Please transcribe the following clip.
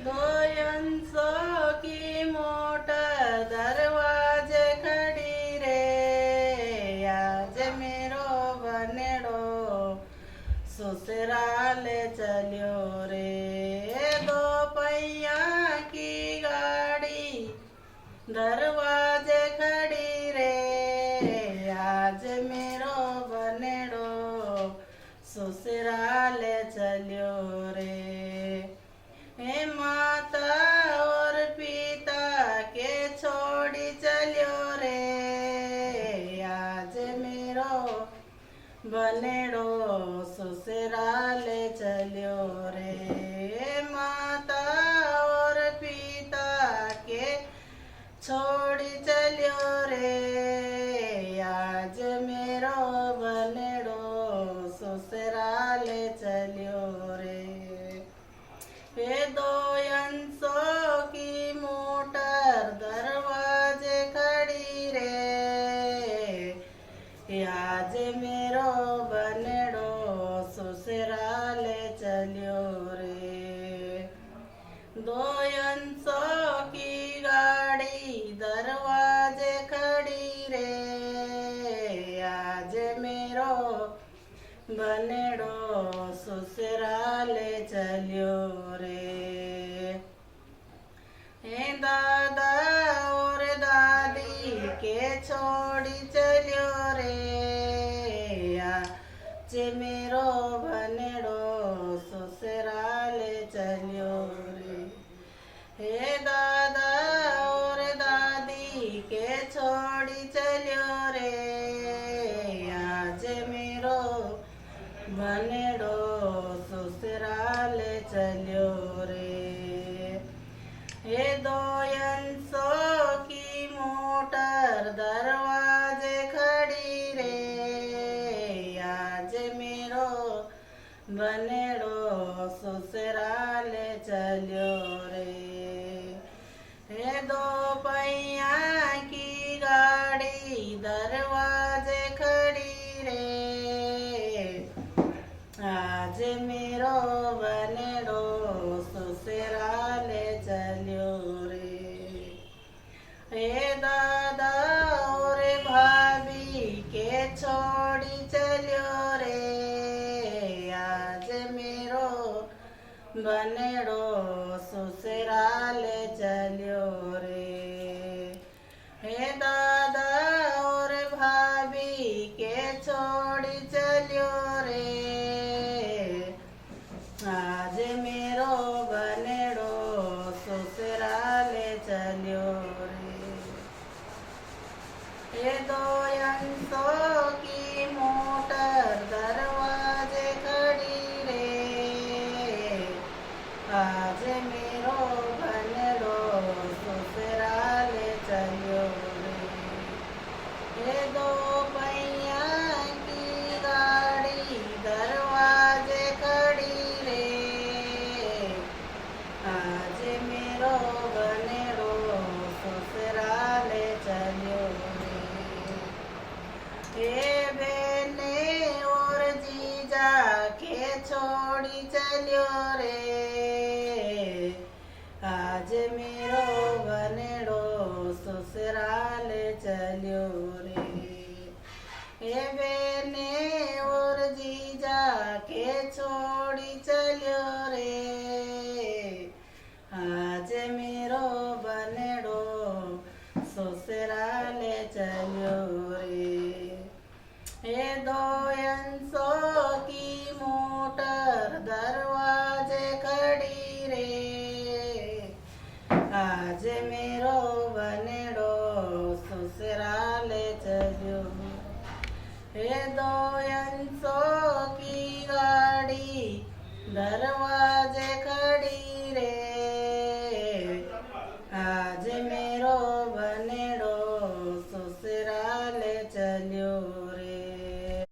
दो अंसों की मोटर दरवाजे खड़ी रे, आज मेरो बनेड़ो ससुराल चलियो रे। दो पहिया की गाड़ी दरवाजे खड़ी रे, आज मेरो बनेड़ो ससुराल चलियो रे। हे माता और पिता के छोड़ी चलियो रे, आज मेरो बनेड़ो ससुराल चलियो रे। माता और पिता के छोड़ी चलियो रे, आज मेरो बनेड़ो ससुराल चलियो रे। ये दो अंसों की मोटर दरवाजे खड़ी रे, आज मेरो बनेड़ो ससुराल चलियो रे। दो अंसों की गाड़ी दरवाजे खड़ी रे, आज मेरो बनेड़ो ससुराल चलियो रे। हे दादा और दादी के छोड़ी चलियो रे, आज मेरो बनेड़ो ससुराल चलियो रे। हे दादा और दादी के छोड़ी चलियो रे, आज मेरो बनेड़ो ससुराल चलियो रे। ये दो अंसों की मोटर दरवाजे खड़ी रे, आज मेरो बनेड़ो ससुराल चलियो रे। ये दो पहिया की गाड़ी दरवाजे खड़ी रे, आज मेरो बनेड़ो ससुराल चलियो रे। हे दादा और भाभी के छोड़ी चलियो रे, आज मेरो बनेड़ो ससुराल चलियो रे। हे दादा और भाभी के छोड़ी चलियो रे, आज मेरो बनेड़ो ससुराल चलियो रे। ये दो अंसों की मोटर दरवाजे खड़ी रे, आज मेरो बनेड़ो ससुराल चलियो रे। ये दो पहिया की गाड़ी दरवाजे खड़ी रे, आज मेरो बनेड़ो ससुराल चलियो रे। हे बेने और जीजा के छोड़ी चलियो रे, आज मेरो बनेड़ो ससुराल चलियो रे। हे बेने और जीजा के छोड़ी चलियो रे, आज मेरो बनेड़ो ससुराल चलियो रे। ये दो अंसों की मोटर दरवाजे खड़ी रे, आज मेरो बनेड़ो ससुराल चलियो। ये दो अंसों की गाड़ी दरवाजे